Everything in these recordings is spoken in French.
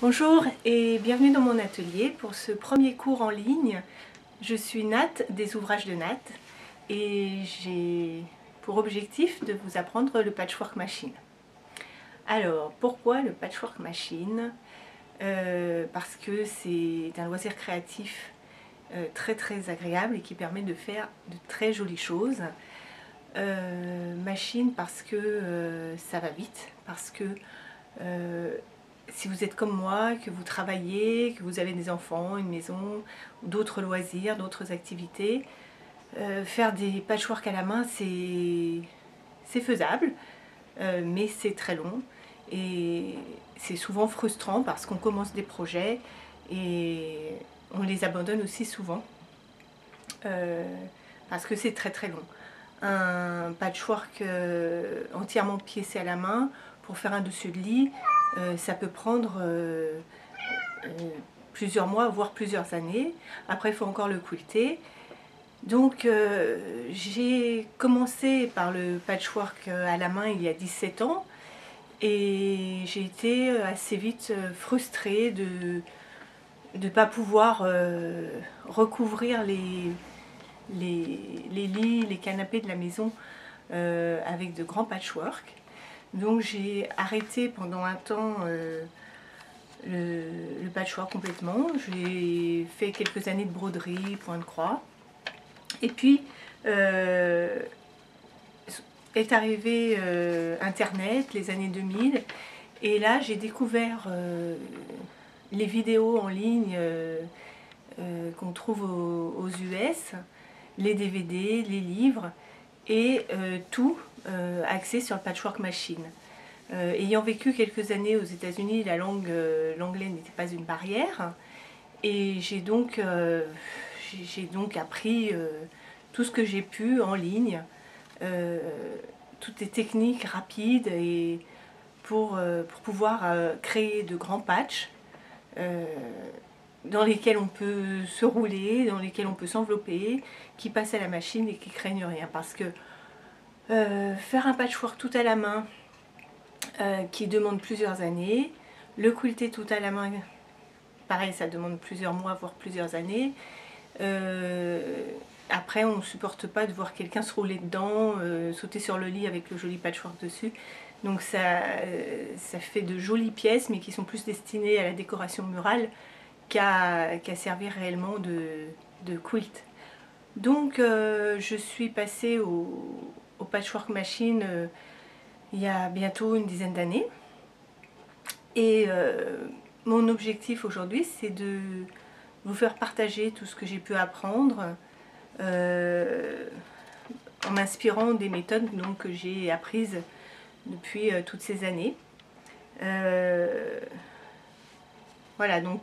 Bonjour et bienvenue dans mon atelier pour ce premier cours en ligne. Je suis Nat des ouvrages de Nat et j'ai pour objectif de vous apprendre le patchwork machine. Alors pourquoi le patchwork machine? Parce que c'est un loisir créatif très agréable et qui permet de faire de très jolies choses. Machine parce que ça va vite, parce que si vous êtes comme moi, que vous travaillez, que vous avez des enfants, une maison, d'autres loisirs, d'autres activités, faire des patchwork à la main, c'est faisable, mais c'est très long et c'est souvent frustrant parce qu'on commence des projets et on les abandonne aussi souvent parce que c'est très long. Un patchwork entièrement piécé à la main pour faire un dessus de lit, ça peut prendre plusieurs mois, voire plusieurs années. Après, il faut encore le quilter. Donc, j'ai commencé par le patchwork à la main il y a 17 ans et j'ai été assez vite frustrée de ne pas pouvoir recouvrir les lits, les canapés de la maison avec de grands patchwork. Donc j'ai arrêté pendant un temps le patchwork complètement. J'ai fait quelques années de broderie, point de croix. Et puis est arrivé Internet, les années 2000. Et là j'ai découvert les vidéos en ligne qu'on trouve aux US, les DVD, les livres et tout axé sur le patchwork machine. Ayant vécu quelques années aux États-Unis, l'anglais n'était pas une barrière et j'ai donc appris tout ce que j'ai pu en ligne, toutes les techniques rapides et pour pouvoir créer de grands patchs dans lesquels on peut se rouler, dans lesquels on peut s'envelopper, qui passent à la machine et qui craignent rien. Parce que faire un patchwork tout à la main qui demande plusieurs années, le quilter tout à la main, pareil, ça demande plusieurs mois, voire plusieurs années. Après, on ne supporte pas de voir quelqu'un se rouler dedans, sauter sur le lit avec le joli patchwork dessus. Donc ça fait de jolies pièces, mais qui sont plus destinées à la décoration murale qu'à servir réellement de quilt. Donc je suis passée au patchwork machine il y a bientôt une dizaine d'années. Et mon objectif aujourd'hui, c'est de vous faire partager tout ce que j'ai pu apprendre en m'inspirant des méthodes donc, que j'ai apprises depuis toutes ces années. Voilà, donc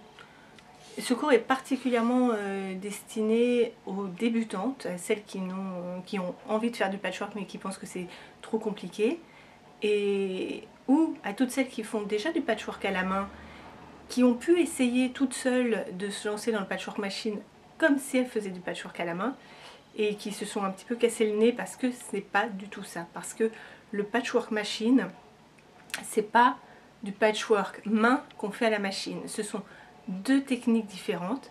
ce cours est particulièrement destiné aux débutantes, à celles qui ont envie de faire du patchwork mais qui pensent que c'est trop compliqué, ou à toutes celles qui font déjà du patchwork à la main, qui ont pu essayer toutes seules de se lancer dans le patchwork machine comme si elles faisaient du patchwork à la main et qui se sont un petit peu cassé le nez parce que ce n'est pas du tout ça. Parce que le patchwork machine, c'est pas du patchwork main qu'on fait à la machine. Ce sont deux techniques différentes.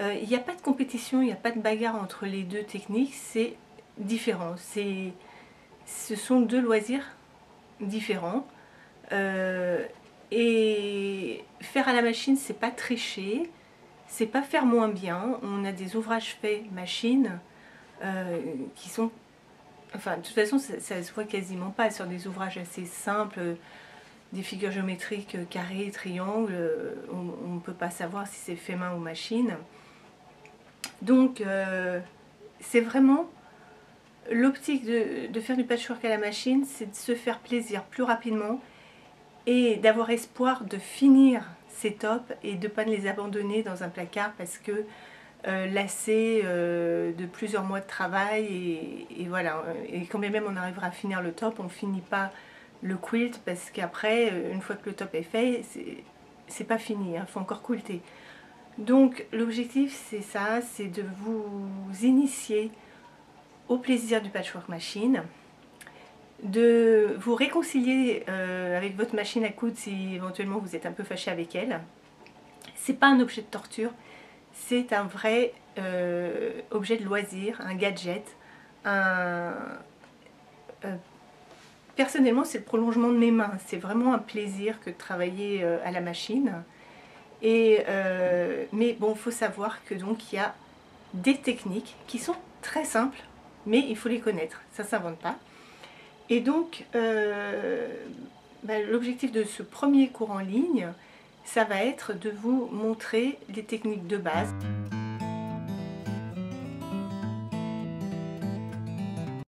Il n'y a pas de compétition, il n'y a pas de bagarre entre les deux techniques, c'est différent. Ce sont deux loisirs différents. Et faire à la machine, c'est pas tricher, c'est pas faire moins bien. On a des ouvrages faits machine qui sont... Enfin, de toute façon, ça se voit quasiment pas sur des ouvrages assez simples, des figures géométriques carrés, triangles, on ne peut pas savoir si c'est fait main ou machine. Donc c'est vraiment l'optique de faire du patchwork à la machine, c'est de se faire plaisir plus rapidement et d'avoir espoir de finir ces tops et de ne pas les abandonner dans un placard parce que lassé de plusieurs mois de travail et voilà. Et quand bien même on arrivera à finir le top, on ne finit pas le quilt parce qu'après, une fois que le top est fait, c'est pas fini, il faut encore quilter. Donc l'objectif c'est ça, c'est de vous initier au plaisir du patchwork machine, de vous réconcilier avec votre machine à coudre si éventuellement vous êtes un peu fâché avec elle, C'est pas un objet de torture, c'est un vrai objet de loisir, un gadget. Personnellement, c'est le prolongement de mes mains. C'est vraiment un plaisir que de travailler à la machine. Mais bon, il faut savoir que donc il y a des techniques qui sont très simples, mais il faut les connaître. Ça ne s'invente pas. Et donc, l'objectif de ce premier cours en ligne, ça va être de vous montrer les techniques de base.